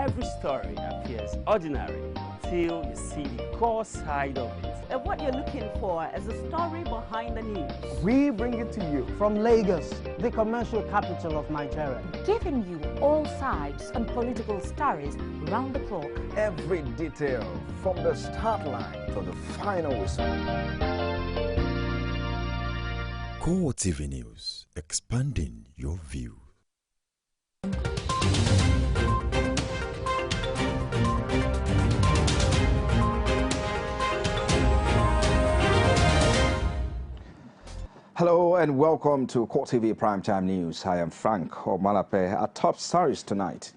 Every story appears ordinary until you see the core side of it. And what you're looking for is the story behind the news. We bring it to you from Lagos, the commercial capital of Nigeria. Giving you all sides and political stories round the clock. Every detail from the start line to the final whistle. CoreTV News, expanding your view. Hello and welcome to CoreTV Primetime News. I am Frank Omalape. Our top stories tonight.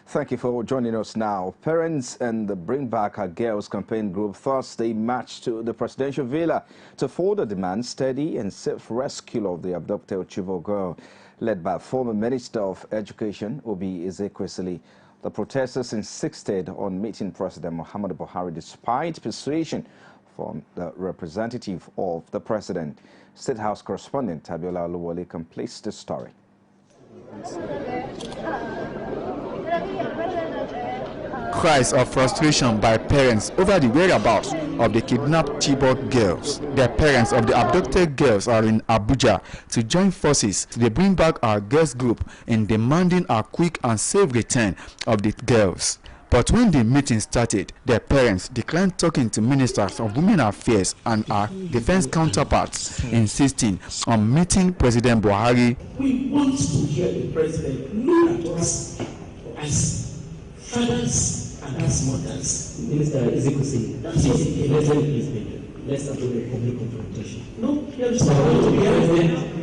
Thank you for joining us now. Parents and the Bring Back Our Girls campaign group Thursday marched to the presidential villa to further demand steady and safe rescue of the abducted Chibok girl, led by former Minister of Education, Obi Ezekwesili. The protesters insisted on meeting President Muhammadu Buhari despite persuasion from the representative of the president. State House correspondent Tabiola Oluwole completes the story. Cries of frustration by parents over the whereabouts of the kidnapped Chibok girls. The parents of the abducted girls are in Abuja to join forces to the Bring Back Our Girls group in demanding a quick and safe return of the girls. But when the meeting started, the parents declined talking to ministers of women affairs and our defense counterparts, insisting on meeting President Buhari. We want to hear the president look at us as fathers and as mothers. Minister Ezekwesili, that's what he let's avoid a public confrontation. No, yes, I want to be president.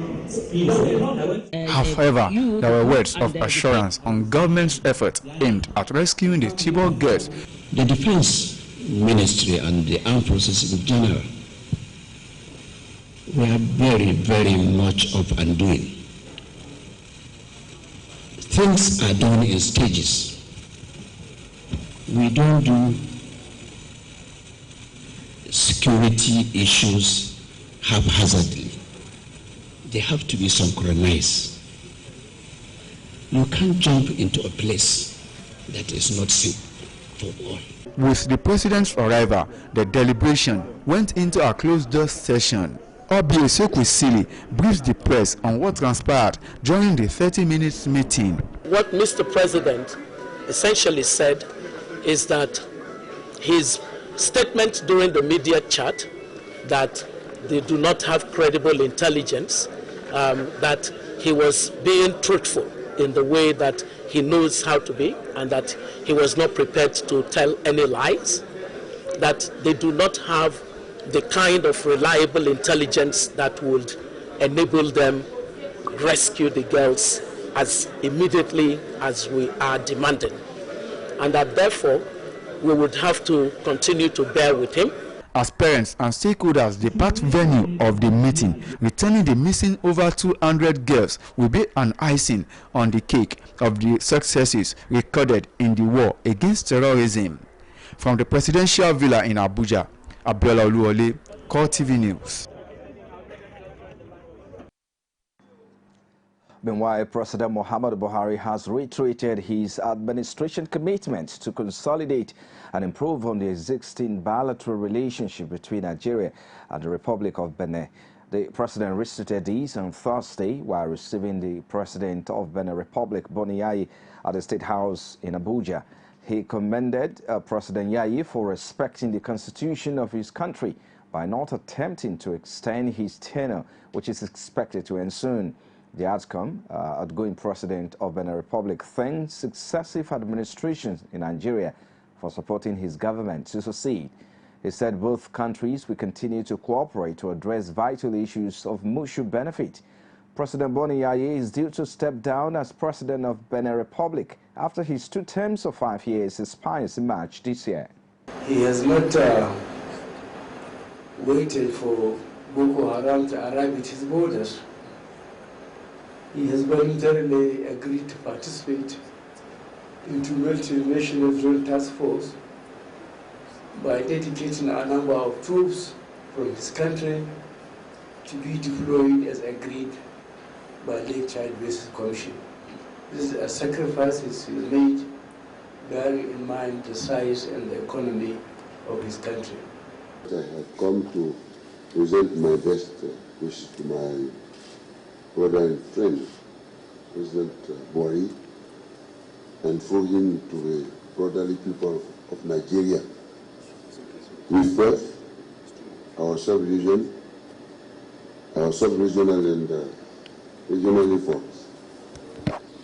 However, there were words of assurance on government's effort aimed at rescuing the Chibok girls. The Defense Ministry and the Armed Forces in general were very, very much up and doing. Things are done in stages. We don't do security issues haphazardly. They have to be synchronized. You can't jump into a place that is not safe for all. With the president's arrival, the deliberation went into a closed-door session. Obi Ezekwesili briefs the press on what transpired during the 30-minute meeting. What Mr. President essentially said is that his statement during the media chat that they do not have credible intelligence, that he was being truthful in the way that he knows how to be, and that he was not prepared to tell any lies, that they do not have the kind of reliable intelligence that would enable them rescue the girls as immediately as we are demanding, and that therefore we would have to continue to bear with him. As parents and stakeholders depart venue of the meeting, returning the missing over 200 girls will be an icing on the cake of the successes recorded in the war against terrorism. From the presidential villa in Abuja, Tabiola Oluwole, CoreTV News. Meanwhile, President Muhammadu Buhari has reiterated his administration commitment to consolidate and improve on the existing bilateral relationship between Nigeria and the Republic of Benin. The president reiterated this on Thursday while receiving the president of Benin Republic, Boni Yayi, at the State House in Abuja. He commended President Yayi for respecting the constitution of his country by not attempting to extend his tenure, which is expected to end soon. The outcome, outgoing president of Benin Republic thanks successive administrations in Nigeria for supporting his government to succeed. He said both countries will continue to cooperate to address vital issues of mutual benefit. President Boni Yaye is due to step down as president of Benin Republic after his 2 terms of 5 years expires in March this year. He has not waited for Boko Haram to arrive at his borders. He has voluntarily agreed to participate into multinational drone task force by dedicating a number of troops from his country to be deployed as agreed by Lake Chad Basin Commission. This is a sacrifice he's made, bearing in mind the size and the economy of his country. I have come to present my best wishes to my brother and friend, President Buhari, and for him to the brotherly people of Nigeria. With faith, our sub-regional and regional reforms,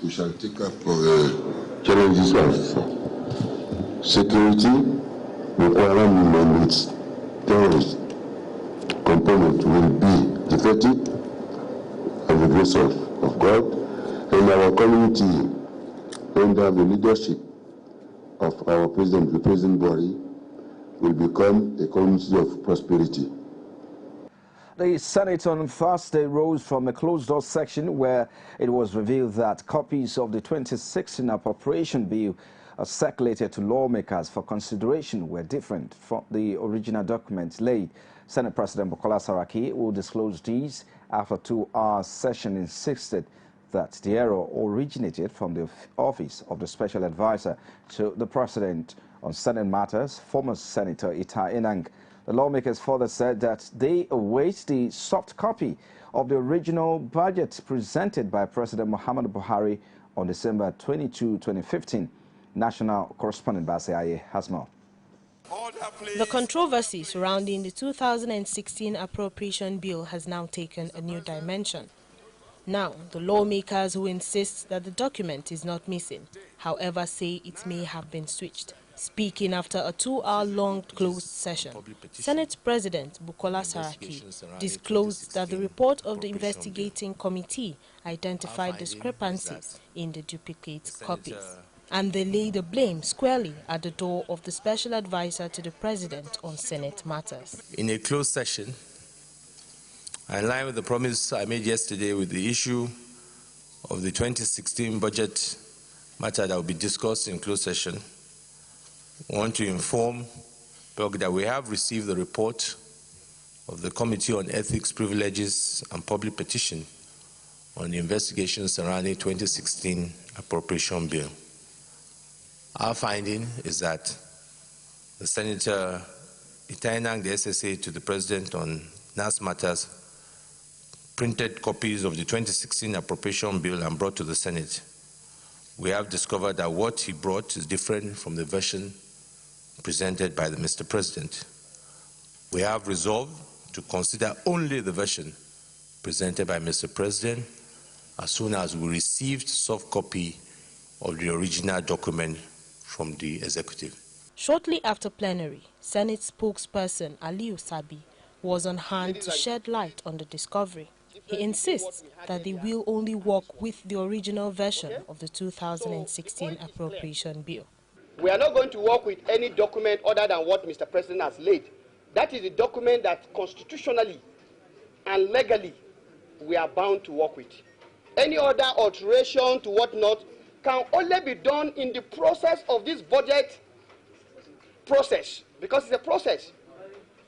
we shall take up challenges of security, Boko and its terrorist component will be defeated by the grace of God, and our community, under the leadership of our President, the President Buhari, will become a community of prosperity. The Senate on Thursday rose from a closed-door section where it was revealed that copies of the 2016 appropriation bill circulated to lawmakers for consideration were different from the original documents laid. Senate President Bukola Saraki will disclose these after 2-hour session insisted that the error originated from the office of the Special Advisor to the President on Senate matters, former Senator Ita Enang. The lawmakers further said that they await the soft copy of the original budget presented by President Muhammadu Buhari on December 22, 2015. National correspondent Basi Aye has more. The controversy surrounding the 2016 appropriation bill has now taken a new dimension. Now, the lawmakers who insist that the document is not missing, however, say it may have been switched. Speaking after a 2-hour-long closed session, Senate President Bukola Saraki disclosed that the report of the investigating committee identified discrepancies in the duplicate copies, and they laid the blame squarely at the door of the Special Advisor to the President on Senate matters. In a closed session, in line with the promise I made yesterday with the issue of the 2016 budget matter that will be discussed in closed session, I want to inform that we have received the report of the Committee on Ethics, Privileges and Public Petition on the investigation surrounding 2016 appropriation bill. Our finding is that the Senator Itainang, the SSA, to the President on NAS matters, printed copies of the 2016 appropriation bill and brought to the Senate. We have discovered that what he brought is different from the version presented by the Mr. President. We have resolved to consider only the version presented by Mr. President as soon as we received soft copy of the original document from the executive. Shortly after plenary, Senate spokesperson Aliyu Sabi was on hand to shed light on the discovery. He insists that they will only work with the original version of the 2016 appropriation bill. We are not going to work with any document other than what Mr. President has laid. That is the document that constitutionally and legally we are bound to work with. Any other alteration to whatnot can only be done in the process of this budget process, because it's a process,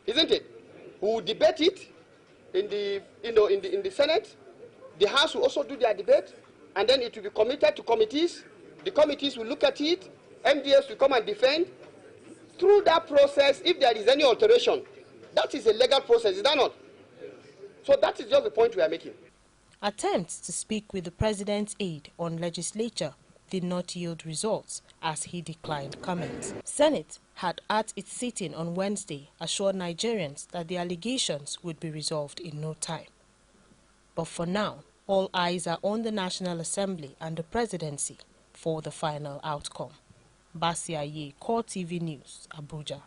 isn't it? We will debate it in the Senate. The House will also do their debate, and then it will be committed to committees. The committees will look at it. MDS will come and defend. Through that process, if there is any alteration, that is a legal process, is that not? So that is just the point we are making. Attempts to speak with the President's aide on legislature did not yield results as he declined comment. Senate had at its sitting on Wednesday assured Nigerians that the allegations would be resolved in no time. But for now, all eyes are on the National Assembly and the presidency for the final outcome. Basi Aye, CoreTV News, Abuja.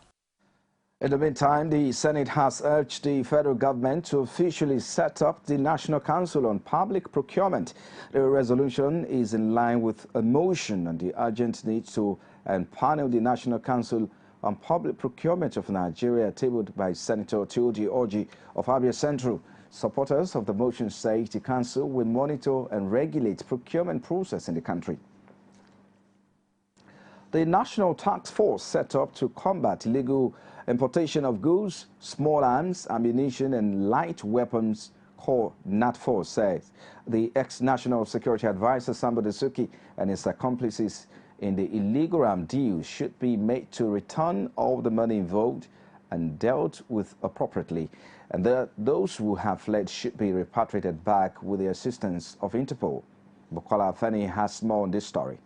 In the meantime, the Senate has urged the federal government to officially set up the National Council on Public Procurement. The resolution is in line with a motion on the urgent need to empanel the National Council on Public Procurement of Nigeria, tabled by Senator Teoji Orji of Abia Central. Supporters of the motion say the council will monitor and regulate procurement process in the country. The National Task Force set up to combat illegal importation of goods, small arms, ammunition and light weapons, called NATFORCE, says. The ex-National Security Advisor Sambo Dasuki and his accomplices in the illegal arms deal should be made to return all the money involved and dealt with appropriately, and that those who have fled should be repatriated back with the assistance of Interpol. Bukola Afeni has more on this story.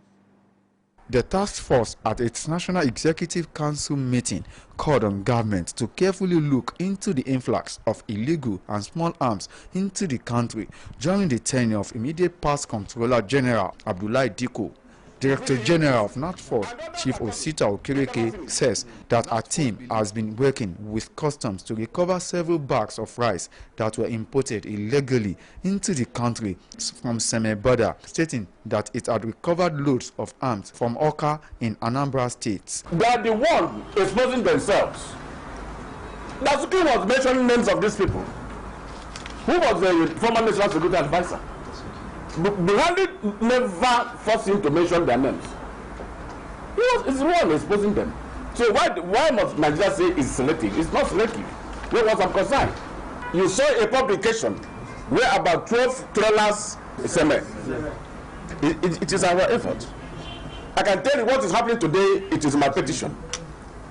The task force at its National Executive Council meeting called on government to carefully look into the influx of illegal and small arms into the country during the tenure of immediate past Comptroller General Abdullahi Diko. Director General of NATFORCE, Chief Osita Okereke, says that a team has been working with customs to recover several bags of rice that were imported illegally into the country from Semeboda, stating that it had recovered loads of arms from Oka in Anambra State. They are the one exposing themselves. Dasuki was mentioning names of these people. Who was the former National Security Advisor? Buhari never forced him to mention their names. He's the one exposing them. So why must Nigeria say it's selective? It's not selective. Where was I'm concerned? You saw a publication where about 12 trailers seme. It is our effort. I can tell you what is happening today. It is my petition.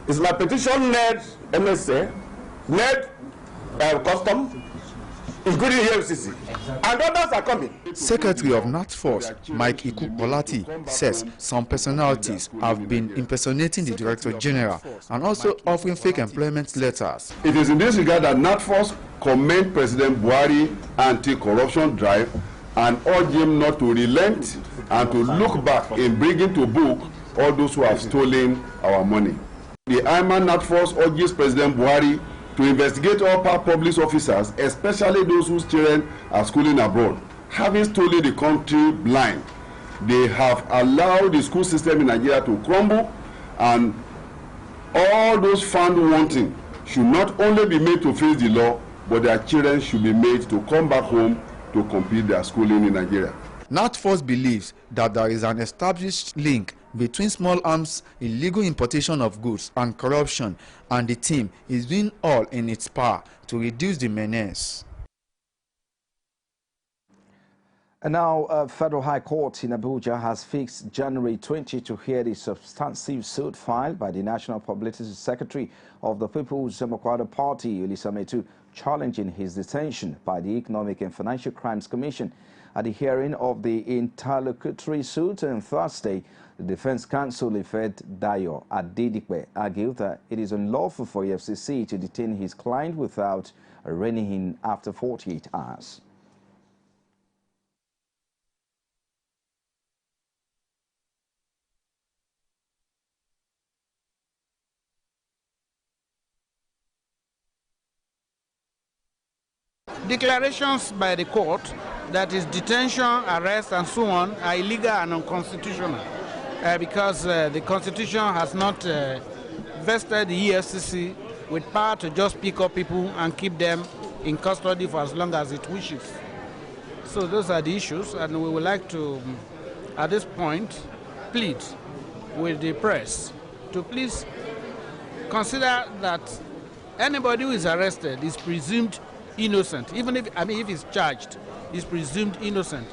It's my petition led MSA, led custom, including EFCC, and others are coming. Secretary of NATFORCE, Mike Ikukolati, says some personalities have been impersonating the Director General and also offering fake employment letters. It is in this regard that NATFORCE commend President Buhari anti-corruption drive and urge him not to relent and to look back in bringing to book all those who have stolen our money. The IMA NATFORCE urges President Buhari to investigate all public officers, especially those whose children are schooling abroad, having stolen the country blind. They have allowed the school system in Nigeria to crumble, and all those found wanting should not only be made to face the law, but their children should be made to come back home to complete their schooling in Nigeria. NATFORCE believes that there is an established link between small arms, illegal importation of goods, and corruption, and the team is doing all in its power to reduce the menace. And now, Federal High Court in Abuja has fixed January 20 to hear the substantive suit filed by the National Publicity Secretary of the People's Democratic Party, Olisa Metu, challenging his detention by the Economic and Financial Crimes Commission. At the hearing of the interlocutory suit on Thursday, the Defense Counsel Ifed Dayo Adedipe argued that it is unlawful for EFCC to detain his client without arraigning him after 48 hours. Declarations by the court that is detention, arrest and so on are illegal and unconstitutional because the Constitution has not vested the EFCC with power to just pick up people and keep them in custody for as long as it wishes. So those are the issues, and we would like to, at this point, plead with the press to please consider that anybody who is arrested is presumed innocent, even if if he's charged, is presumed innocent.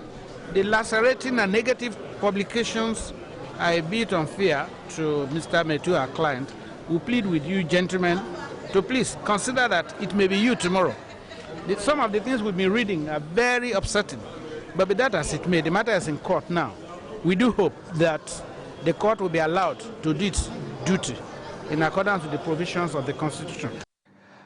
The lacerating and negative publications are a bit unfair to Mr. Metu, our client. We plead with you, gentlemen, to please consider that it may be you tomorrow. Some of the things we've been reading are very upsetting, but be that as it may, the matter is in court now. We do hope that the court will be allowed to do its duty in accordance with the provisions of the Constitution.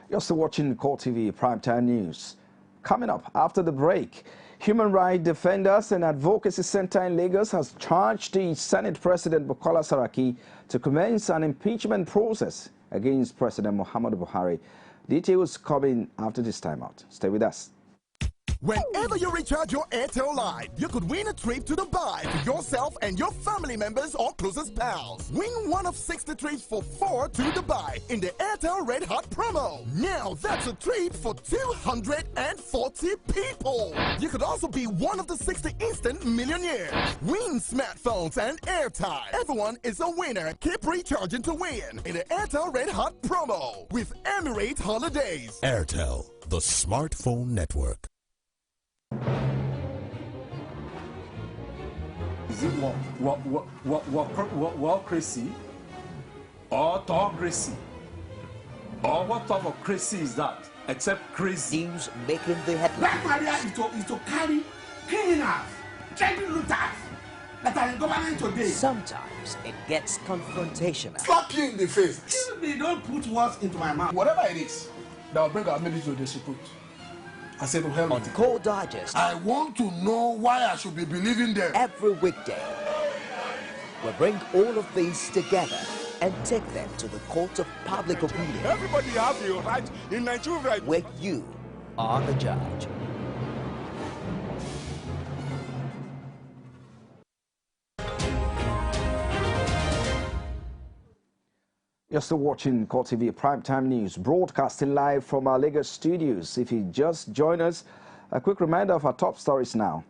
You're still watching CoreTV Primetime News. Coming up after the break, Human Rights Defenders and Advocacy Center in Lagos has charged the Senate President Bukola Saraki to commence an impeachment process against President Muhammadu Buhari. Details coming after this timeout. Stay with us. Whenever you recharge your Airtel Line, you could win a trip to Dubai for yourself and your family members or closest pals. Win one of 60 trips for 4 to Dubai in the Airtel Red Hot promo. Now that's a trip for 240 people. You could also be one of the 60 instant millionaires. Win smartphones and airtime. Everyone is a winner. Keep recharging to win in the Airtel Red Hot promo with Emirates Holidays. Airtel, the smartphone network. Is it crazy or autocracy? Or what type of crazy is that? Except crazy. News making the headlines. Black Maria is to carry criminals, child looters that are in government today. Sometimes it gets confrontational. Slap you in the face. Excuse me, don't put words into my mouth. Whatever it is that will bring our military to disrepute. I said to hell. On Core Digest, I want to know why I should be believing them. Every weekday, we bring all of these together and take them to the court of public opinion. Everybody has a right in Nigeria. Where you are the judge. You're still watching CoreTV Primetime News, broadcasting live from our Lagos studios. If you just joined us, a quick reminder of our top stories now.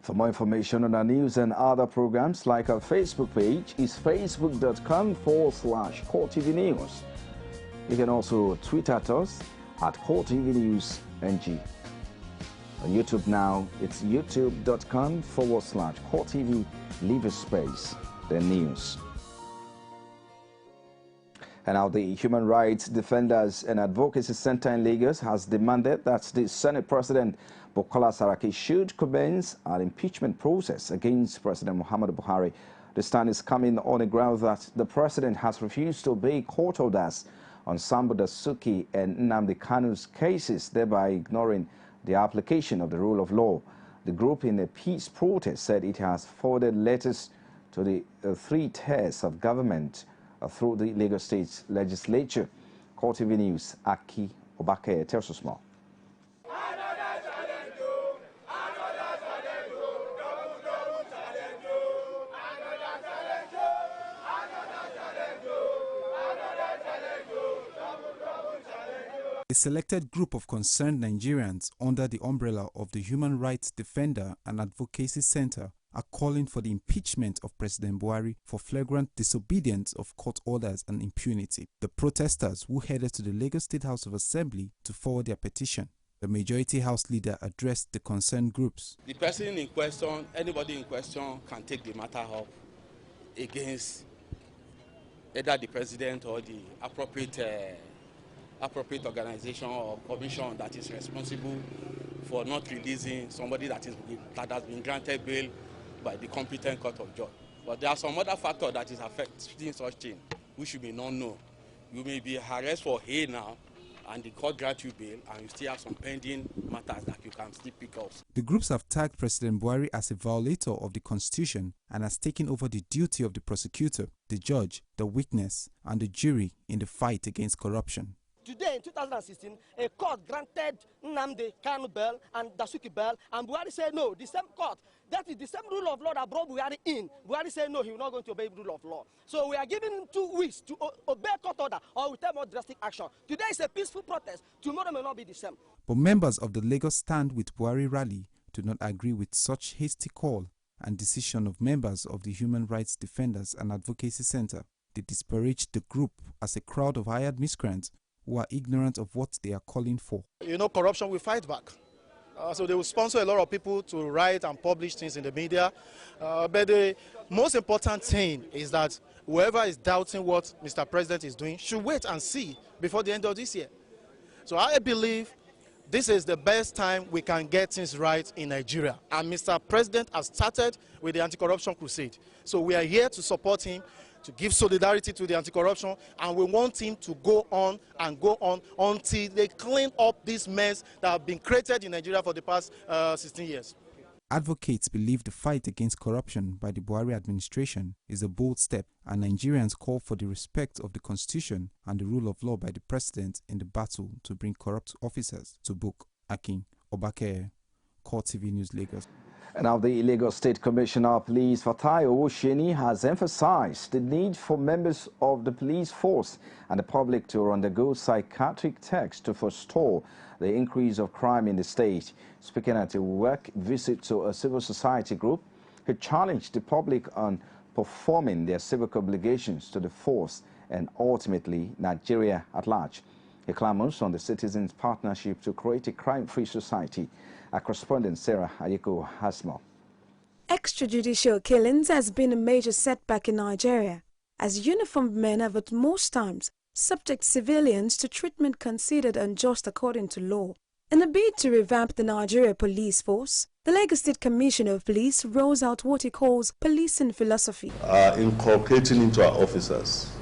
For more information on our news and other programs, like our Facebook page is facebook.com/CoreTV News. You can also tweet at us at CoreTV News NG. On YouTube now, it's youtube.com/CoreTV, leave a space, then news. And now the Human Rights Defenders and Advocacy Center in Lagos has demanded that the Senate President Bukola Saraki should commence an impeachment process against President Muhammadu Buhari. The stand is coming on the ground that the president has refused to obey court orders on Sambo Dasuki and Nnamdi Kanu's cases, thereby ignoring the application of the rule of law. The group in a peace protest said it has forwarded letters to the 3 tiers of government through the Lagos State Legislature. CoreTV News, Aki Obake tells us more. A selected group of concerned Nigerians under the umbrella of the Human Rights Defender and Advocacy Center are calling for the impeachment of President Buhari for flagrant disobedience of court orders and impunity. The protesters, who headed to the Lagos State House of Assembly to forward their petition, the Majority House leader addressed the concerned groups. The person in question, anybody in question, can take the matter up against either the president or the appropriate organization or commission that is responsible for not releasing somebody that has been granted bail by the competent court of judge. But there are some other factors that is affecting such thing, which you may not know. You may be harassed for hay now, and the court grant you bail, and you still have some pending matters that you can still pick up. The groups have tagged President Buhari as a violator of the Constitution and has taken over the duty of the prosecutor, the judge, the witness, and the jury in the fight against corruption. Today, in 2016, a court granted Nnamdi Kanu bail and Dasuki bail, and Buhari said no. The same court, that is the same rule of law that brought Buhari in. Buhari said no, he will not going to obey the rule of law. So we are giving him 2 weeks to obey court order, or we take more drastic action. Today is a peaceful protest. Tomorrow may not be the same. But members of the Lagos Stand with Buhari rally do not agree with such hasty call and decision of members of the Human Rights Defenders and Advocacy Center. They disparage the group as a crowd of hired miscreants who are ignorant of what they are calling for. You know, corruption will fight back. So they will sponsor a lot of people to write and publish things in the media. But the most important thing is that whoever is doubting what Mr. President is doing should wait and see before the end of this year. So I believe this is the best time we can get things right in Nigeria. And Mr. President has started with the anti-corruption crusade. So we are here to support him, to give solidarity to the anti-corruption, and we want him to go on and go on until they clean up this mess that have been created in Nigeria for the past 16 years. Advocates believe the fight against corruption by the Buhari administration is a bold step, and Nigerians call for the respect of the constitution and the rule of law by the president in the battle to bring corrupt officers to book. Akin Obake, CoreTV News, Lagos. And now the Lagos State Commissioner of Police Fatai Owoseni has emphasized the need for members of the police force and the public to undergo psychiatric tests to forestall the increase of crime in the state. Speaking at a work visit to a civil society group, he challenged the public on performing their civic obligations to the force and ultimately Nigeria at large. He clamors on the citizens' partnership to create a crime-free society. Our correspondent Sarah Ayeko has more. Extrajudicial killings has been a major setback in Nigeria, as uniformed men have at most times subject civilians to treatment considered unjust according to law. In a bid to revamp the Nigeria police force, the Lagos State Commissioner of Police rolls out what he calls policing philosophy. Inculcating into our officers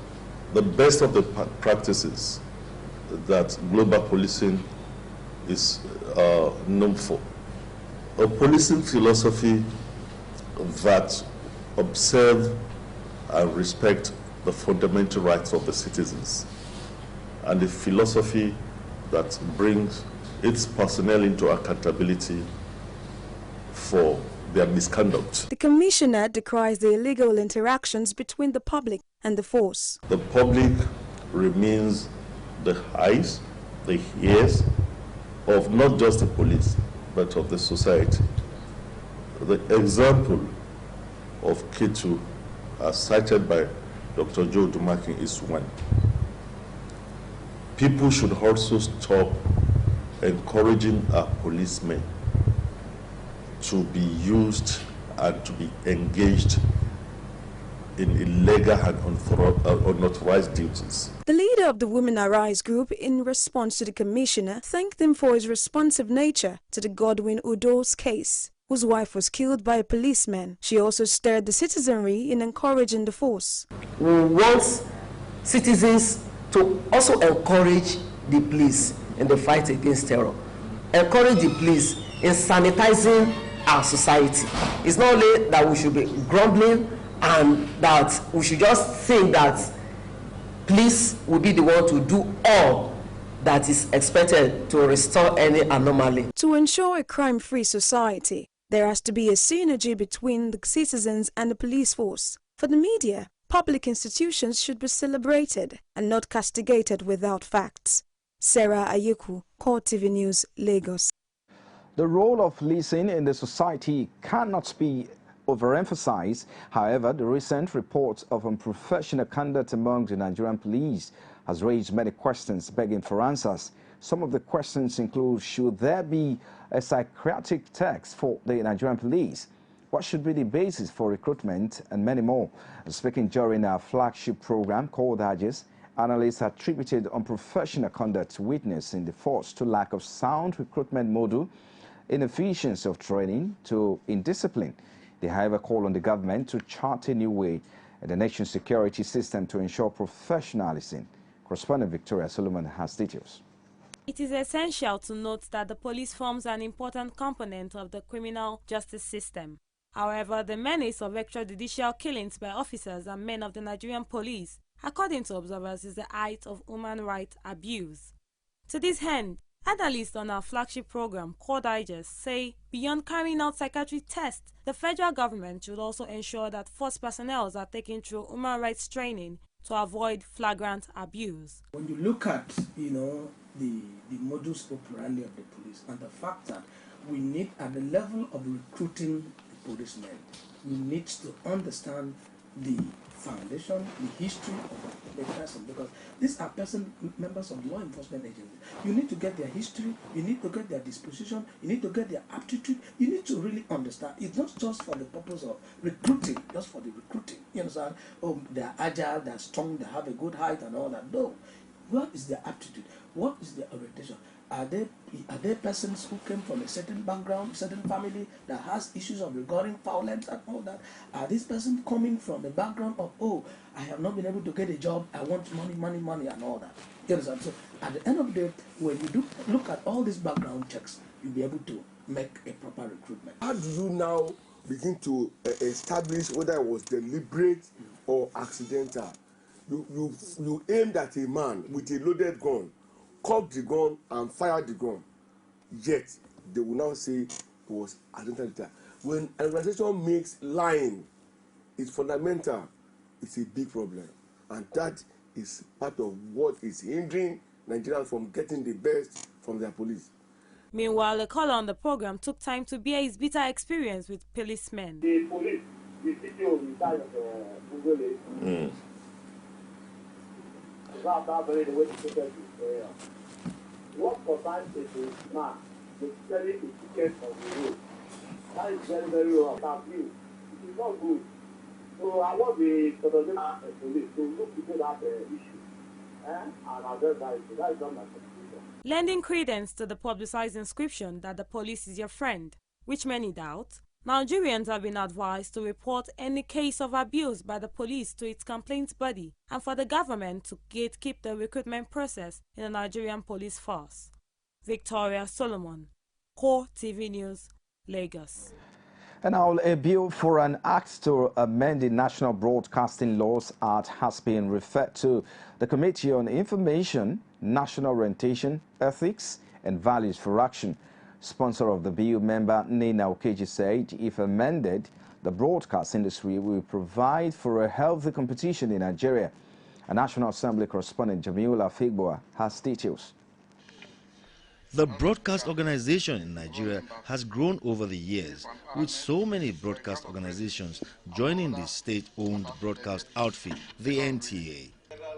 the best of the practices that global policing is known for. A policing philosophy that observe and respect the fundamental rights of the citizens, and a philosophy that brings its personnel into accountability for their misconduct. The Commissioner decries the illegal interactions between the public and the force. The public remains the eyes, the ears of not just the police, but of the society. The example of K2, as cited by Dr. Joe Dumakin, is one. People should also stop encouraging our policemen to be used and to be engaged in illegal and unauthorized duties. The leader of the Women Arise group, in response to the commissioner, thanked him for his responsive nature to the Godwin Udoh's case, whose wife was killed by a policeman. She also stirred the citizenry in encouraging the force. We want citizens to also encourage the police in the fight against terror. Encourage the police in sanitizing our society. It's not only that we should be grumbling and that we should just think that police will be the one to do all that is expected to restore any anomaly. To ensure a crime-free society, there has to be a synergy between the citizens and the police force. For the media, public institutions should be celebrated and not castigated without facts. Sarah Ayeko, CoreTV News, Lagos. The role of policing in the society cannot be overemphasized. However, the recent reports of unprofessional conduct among the Nigerian police has raised many questions begging for answers. Some of the questions include: should there be a psychiatric test for the Nigerian police? What should be the basis for recruitment? And many more. Speaking during our flagship program called Aegis, analysts attributed unprofessional conduct witnessed in the force to lack of sound recruitment model, inefficiency of training, to indiscipline. They, however, call on the government to chart a new way in the nation's security system to ensure professionalism. Correspondent Victoria Solomon has details. It is essential to note that the police forms an important component of the criminal justice system. However, the menace of extrajudicial killings by officers and men of the Nigerian police, according to observers, is the height of human rights abuse. To this end, analysts on our flagship program, called Aegis, say beyond carrying out psychiatric tests, the federal government should also ensure that force personnel are taken through human rights training to avoid flagrant abuse. When you look at, the modus operandi of the police and the fact that we need, at the level of recruiting the policemen, we need to understand the foundation, the history of the person, because these are members of law enforcement agencies. You need to get their history, you need to get their disposition, you need to get their aptitude, you need to really understand. It's not just for the purpose of recruiting, just for the recruiting. You understand? Oh, they're agile, they're strong, they have a good height and all that. No. What is their aptitude? What is their orientation? Are they persons who came from a certain background, certain family that has issues of regarding violence and all that? Are these persons coming from a background of, oh, I have not been able to get a job, I want money, money, money and all that? You understand? So at the end of the day, when you do look at all these background checks, you'll be able to make a proper recruitment. How do you now begin to establish whether it was deliberate or accidental? You aimed at a man with a loaded gun, cocked the gun and fired the gun, yet they will now say it was accidental. When an organization makes lying is fundamental, it's a big problem, and that is part of what is hindering Nigerians from getting the best from their police. Meanwhile, a caller on the program took time to bear his bitter experience with policemen. The police, the CTO inside of Google what concerns a man is selling a ticket on the road. That is very, very wrong. It is not good. So I want the police to look into that issue and address that issue. That is not my contribution. Lending credence to the publicized inscription that the police is your friend, which many doubt, Nigerians have been advised to report any case of abuse by the police to its complaints body and for the government to gatekeep the recruitment process in the Nigerian police force. Victoria Solomon, CoreTV News, Lagos. And now a bill for an act to amend the National Broadcasting Laws Act has been referred to the Committee on Information, National Orientation, Ethics and Values for Action. Sponsor of the bill, member Nina Okeji, said if amended, the broadcast industry will provide for a healthy competition in Nigeria. A National Assembly correspondent, Jamila Figboa, has details. The broadcast organization in Nigeria has grown over the years, with so many broadcast organizations joining the state-owned broadcast outfit, the NTA.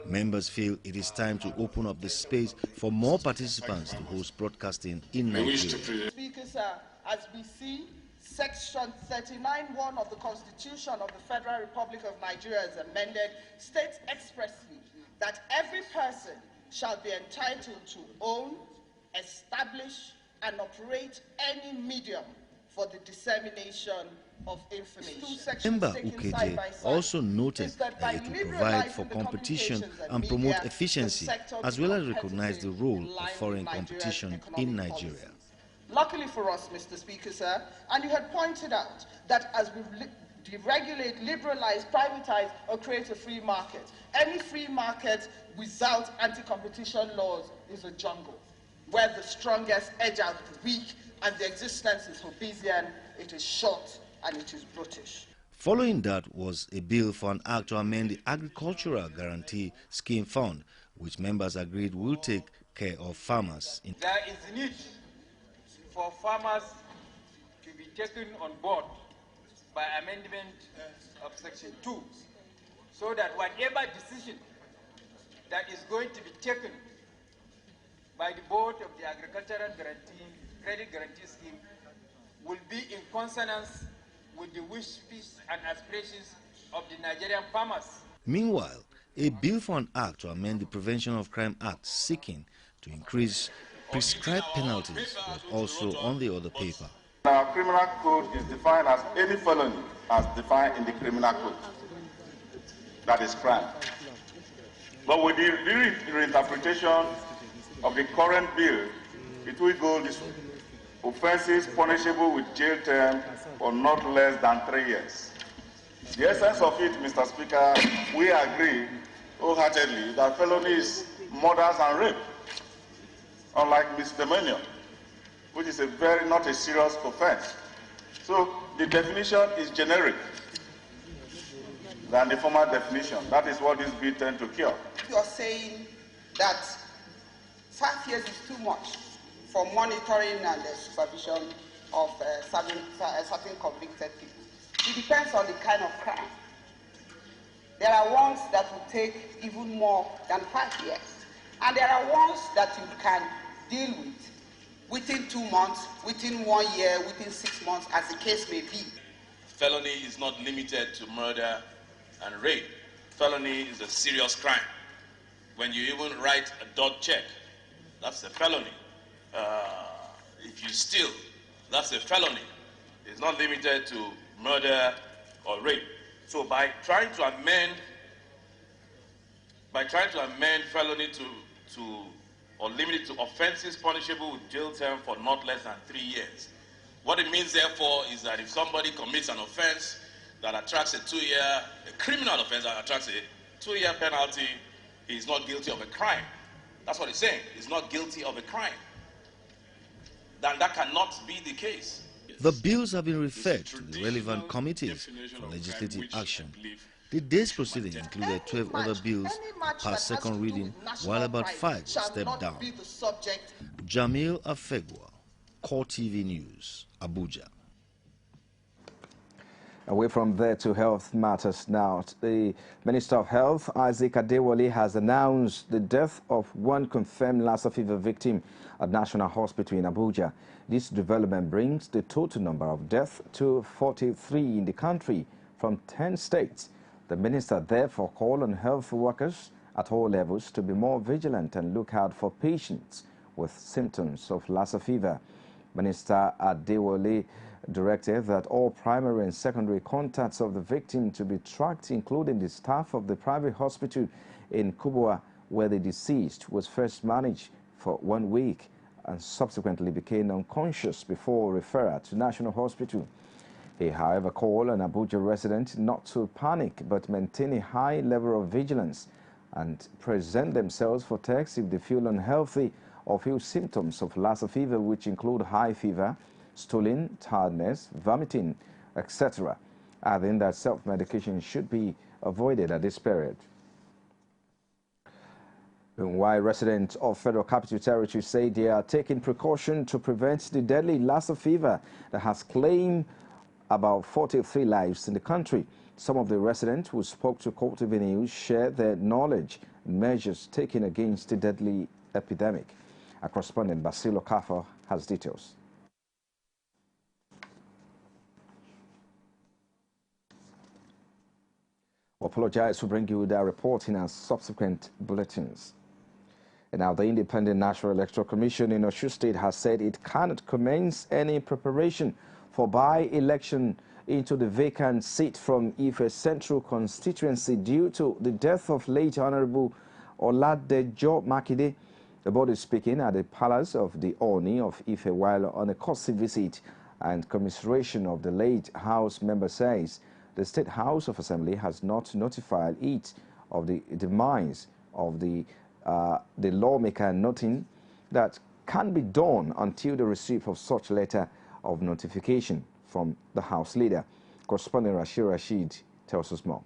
Members feel it is time to open up the space for more participants to host broadcasting in Nigeria. Speaker, sir, as we see, Section 39(1) of the Constitution of the Federal Republic of Nigeria is amended, states expressly that every person shall be entitled to own, establish, and operate any medium for the dissemination of information. Member Ukeje also noted that it will provide for competition and promote efficiency, as well as recognize the role of foreign competition in Nigeria. Luckily for us, Mr. Speaker, sir, and you had pointed out that as we deregulate, liberalize, privatize, or create a free market, any free market without anti-competition laws is a jungle, where the strongest edge out the weak, and the existence is Hobbesian, it is short, and it is brutish. Following that was a bill for an act to amend the Agricultural Guarantee Scheme Fund, which members agreed will take care of farmers. There is need for farmers to be taken on board by amendment of Section 2, so that whatever decision that is going to be taken by the board of the Agricultural Credit Guarantee Scheme will be in consonance with the wishes and aspirations of the Nigerian farmers. Meanwhile, a bill for an act to amend the Prevention of Crime Act seeking to increase prescribed penalties was also on the other paper. Our criminal code is defined as any felony as defined in the criminal code. That is crime. But with the reinterpretation of the current bill, it will go this way. Offenses punishable with jail term for not less than 3 years. The essence of it, Mr. Speaker, we agree wholeheartedly that felony is murders and rape, unlike misdemeanor, which is not a serious offense. So the definition is generic than the former definition. That is what this bill tends to cure. You're saying that 5 years is too much for monitoring and supervision of certain convicted people. It depends on the kind of crime. There are ones that will take even more than 5 years. And there are ones that you can deal with within 2 months, within 1 year, within 6 months, as the case may be. Felony is not limited to murder and rape. Felony is a serious crime. When you even write a dog check, that's a felony. If you steal, that's a felony. It's not limited to murder or rape. So by trying to amend felony or limit it to offenses punishable with jail term for not less than 3 years. What it means, therefore, is that if somebody commits an offense that attracts a criminal offense that attracts a 2-year penalty, he is not guilty of a crime. That's what it's saying. He's not guilty of a crime. Then that cannot be the case. The bills have been referred to the relevant committees for legislative action. The day's proceeding included 12 other bills past second reading, while about 5 stepped down. Jamil Afegwa, CoreTV News, Abuja. Away from there to health matters now. The Minister of Health, Isaac Adewale, has announced the death of one confirmed Lassa fever victim at National Hospital in Abuja. This development brings the total number of deaths to 43 in the country from 10 states. The minister therefore called on health workers at all levels to be more vigilant and look out for patients with symptoms of Lassa fever. Minister Adewale directed that all primary and secondary contacts of the victim to be tracked, including the staff of the private hospital in Kubwa, where the deceased was first managed for 1 week and subsequently became unconscious before referral to National Hospital. He, however, called on Abuja residents not to panic but maintain a high level of vigilance and present themselves for tests if they feel unhealthy or feel symptoms of Lassa fever, which include high fever, stooling, tiredness, vomiting, etc., adding that self-medication should be avoided at this period. While residents of Federal Capital Territory say they are taking precaution to prevent the deadly Lassa fever that has claimed about 43 lives in the country. Some of the residents who spoke to CoreTV News shared their knowledge and measures taken against the deadly epidemic. Our correspondent Basil Okafor has details. We apologize for bringing you that report in our subsequent bulletins. And now the Independent National Electoral Commission in Osun State has said it cannot commence any preparation for by-election into the vacant seat from Ife Central constituency due to the death of late Honorable Oladejo Makinde. The body speaking at the Palace of the Oni of Ife while on a courtesy visit and commiseration of the late House member says the State House of Assembly has not notified it of the demise of the lawmaker, noting that can be done until the receipt of such letter of notification from the House leader. Correspondent Rashid tells us more.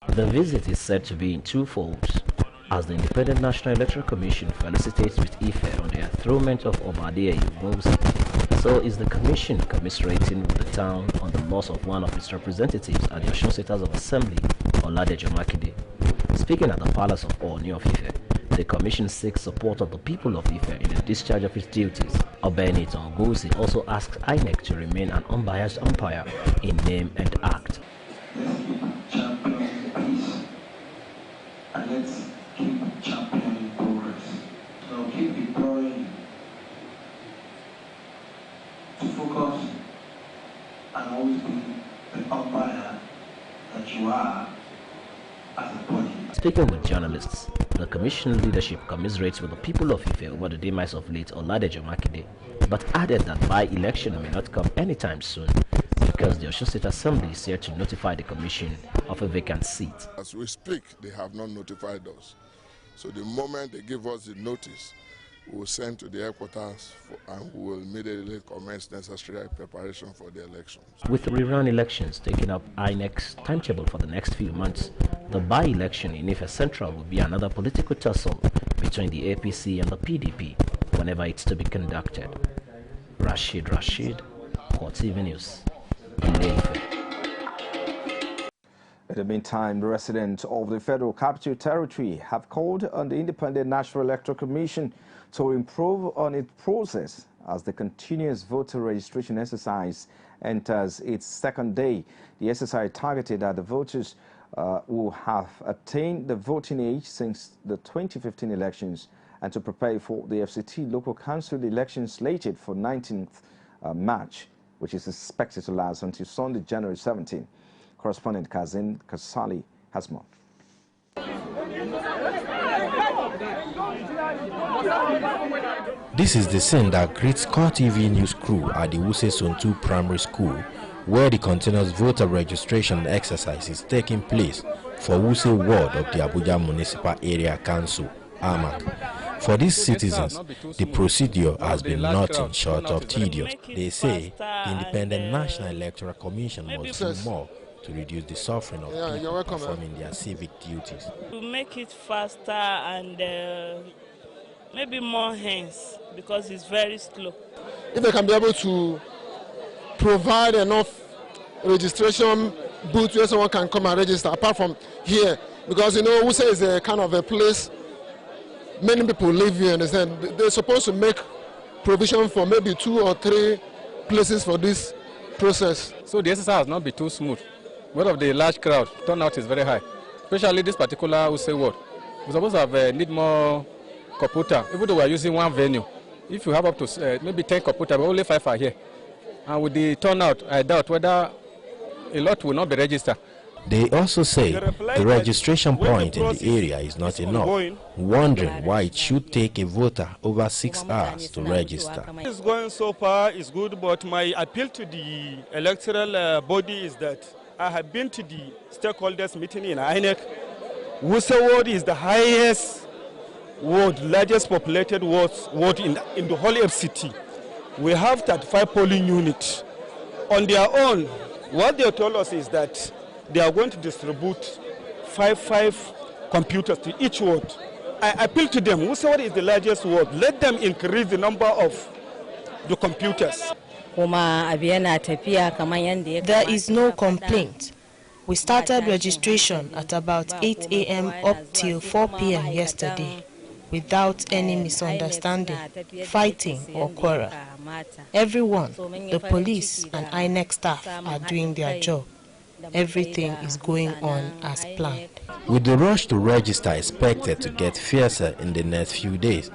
The visit is said to be in two folds, as the Independent National Electoral Commission felicitates with Ife on the enthronement of Obadiah Yumosi. So is the Commission commiserating with the town on the loss of one of its representatives at the Osun State House of Assembly, Oladejo Makinde. Speaking at the Palace of Oni of Ife, the Commission seeks support of the people of Ife in the discharge of its duties. Obeni Tongozi also asks INEC to remain an unbiased umpire in name and act. And let's keep championing progress. So keep deploying to focus and always be the umpire that you are as a body. Speaking with journalists, the Commission leadership commiserates with the people of Ife over the demise of late Oladejo Makinde, but added that by-election may not come anytime soon because the Osun State Assembly is here to notify the Commission of a vacant seat. As we speak, they have not notified us. So the moment they give us the notice, we will send to the headquarters and we will immediately commence necessary preparation for the elections. With rerun elections taking up INEC's timetable for the next few months, the by-election in Ife Central will be another political tussle between the APC and the PDP whenever it's to be conducted. Rashid, CoreTV News. In the meantime, residents of the Federal Capital Territory have called on the Independent National Electoral Commission to improve on its process as the continuous voter registration exercise enters its second day. The exercise targeted at the voters who have attained the voting age since the 2015 elections and to prepare for the FCT local council elections slated for 19th March, which is expected to last until Sunday, January 17. Correspondent Kazim Kasali has more. This is the scene that greets CoreTV news crew at the Wuse Zone 2 Primary School, where the continuous voter registration exercise is taking place for Wuse Ward of the Abuja Municipal Area Council, AMAC. For these citizens, the procedure has been nothing short of tedious. They say the Independent National Electoral Commission must do more to reduce the suffering of people performing their civic duties. To make it faster and maybe more hands, because it's very slow. If they can be able to provide enough registration booths where someone can come and register, apart from here, because you know, Wuse is a kind of a place many people live here, understand? They're supposed to make provision for maybe 2 or 3 places for this process. So the exercise has not been too smooth. Because of the large crowd, turnout is very high, especially this particular Wuse ward. We're supposed to have need more computer, even though we're using one venue. If you have up to maybe 10 computer, but only 5 are here. And with the turnout, I doubt whether a lot will not be registered. They also say the registration point in the area is not enough, wondering why it should take a voter over 6 hours to register. It's going so far, it's good, but my appeal to the electoral body is that I have been to the stakeholders meeting in INEC. Wuse ward is the highest ward, largest populated ward in the whole FCT. We have 35 polling units. On their own, what they told us is that they are going to distribute five computers to each ward. I appeal to them, Wuse ward is the largest ward. Let them increase the number of the computers. There is no complaint. We started registration at about 8 a.m. up till 4 p.m. yesterday without any misunderstanding, fighting or quarrel. Everyone, the police and INEC staff are doing their job. Everything is going on as planned. With the rush to register expected to get fiercer in the next few days,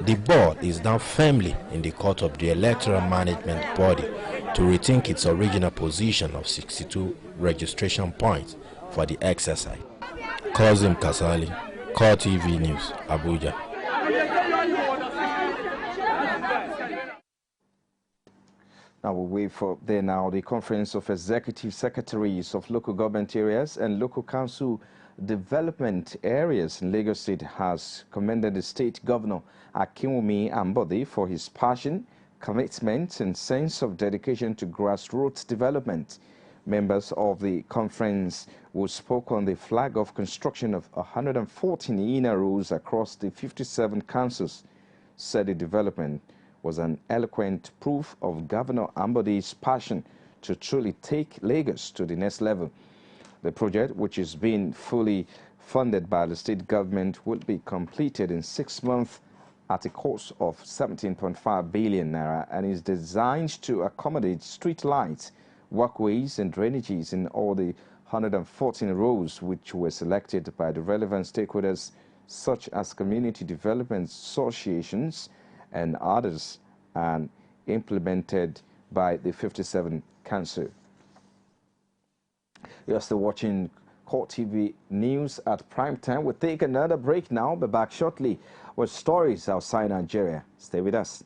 the board is now firmly in the court of the electoral management body to rethink its original position of 62 registration points for the exercise. Kazim Kasali, CoreTV News, Abuja. Now we'll wait for the Conference of Executive Secretaries of Local Government Areas and Local Council Development Areas in Lagos State has commended the State Governor Akinwumi Ambode for his passion, commitment and sense of dedication to grassroots development. Members of the conference who spoke on the flag of construction of 114 inner roads across the 57 councils said the development was an eloquent proof of Governor Ambode's passion to truly take Lagos to the next level. The project, which is being fully funded by the state government, will be completed in 6 months at a cost of 17.5 billion naira and is designed to accommodate street lights, walkways and drainages in all the 114 roads which were selected by the relevant stakeholders such as community development associations and others, and implemented by the 57 council. You're still watching CoreTV News at prime time. We'll take another break now. Be back shortly with stories outside Nigeria. Stay with us.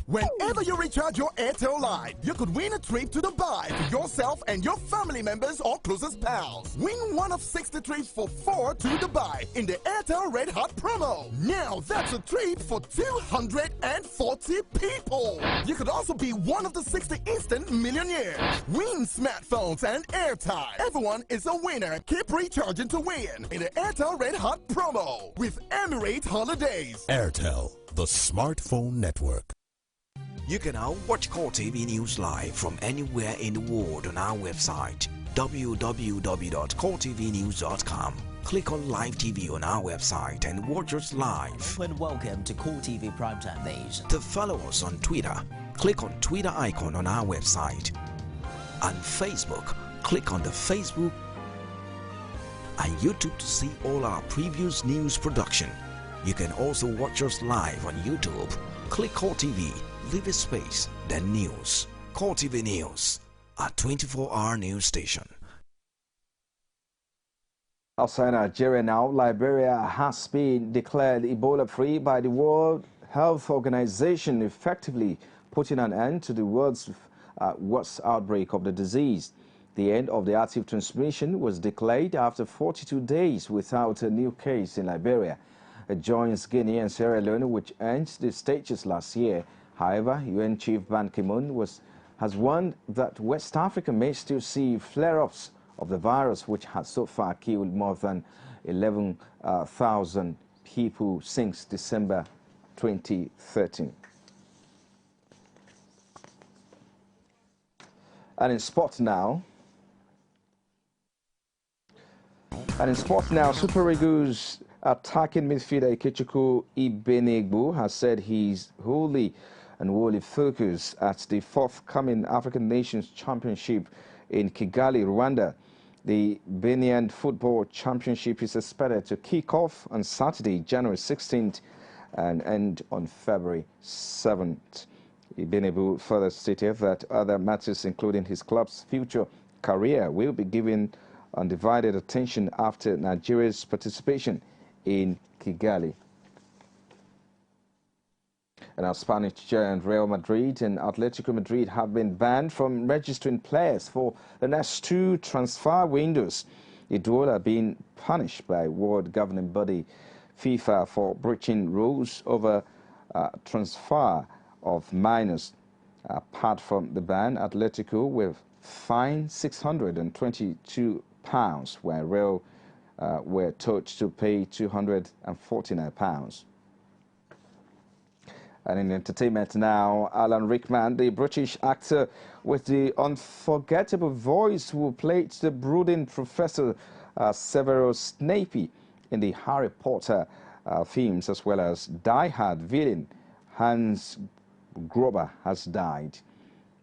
Whenever you recharge your Airtel line, you could win a trip to Dubai for yourself and your family members or closest pals. Win one of 60 trips for 4 to Dubai in the Airtel Red Hot promo. Now that's a trip for 240 people. You could also be one of the 60 instant millionaires. Win smartphones and airtime. Everyone is a winner. Keep recharging to win in the Airtel Red Hot promo with Emirates Holidays. Airtel, the smartphone network. You can now watch CoreTV News live from anywhere in the world on our website, www.coretvnews.com. Click on Live TV on our website and watch us live. And welcome to CoreTV Primetime News. To follow us on Twitter, click on Twitter icon on our website. And Facebook, click on the Facebook and YouTube to see all our previous news production. You can also watch us live on YouTube. Click CoreTV, leave a space, then news. CoreTV News, a 24-hour news station. Outside Nigeria now, Liberia has been declared Ebola-free by the World Health Organization, effectively putting an end to the world's worst outbreak of the disease. The end of the active transmission was declared after 42 days without a new case in Liberia. It joins Guinea and Sierra Leone, which earned the status last year. However, UN Chief Ban Ki-moon has warned that West Africa may still see flare-ups of the virus, which has so far killed more than 11,000 people since December 2013. And in sport now, Super Eagles attacking midfielder Ikechukwu Ibenegbu has said he's wholly focused at the forthcoming African Nations Championship in Kigali, Rwanda. The Benin Football Championship is expected to kick off on Saturday, January 16th and end on February 7th. Ibenegbu further stated that other matters, including his club's future career, will be given undivided attention after Nigeria's participation in Kigali. And our Spanish giant Real Madrid and Atletico Madrid have been banned from registering players for the next two transfer windows. The duo are being punished by world governing body FIFA for breaching rules over transfer of minors. Apart from the ban, Atletico will fine £622, while Real were told to pay £249. And in entertainment now, Alan Rickman, the British actor with the unforgettable voice who played the brooding Professor Severus Snape in the Harry Potter films, as well as die-hard villain Hans Gruber, has died.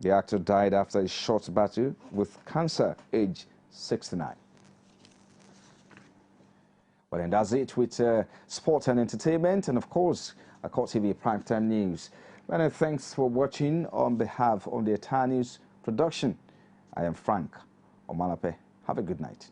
The actor died after a short battle with cancer, aged 69. Well, and that's it with sport and entertainment, and of course, CoreTV Primetime News. Many thanks for watching. On behalf of the entire news production, I am Frank Omalape. Have a good night.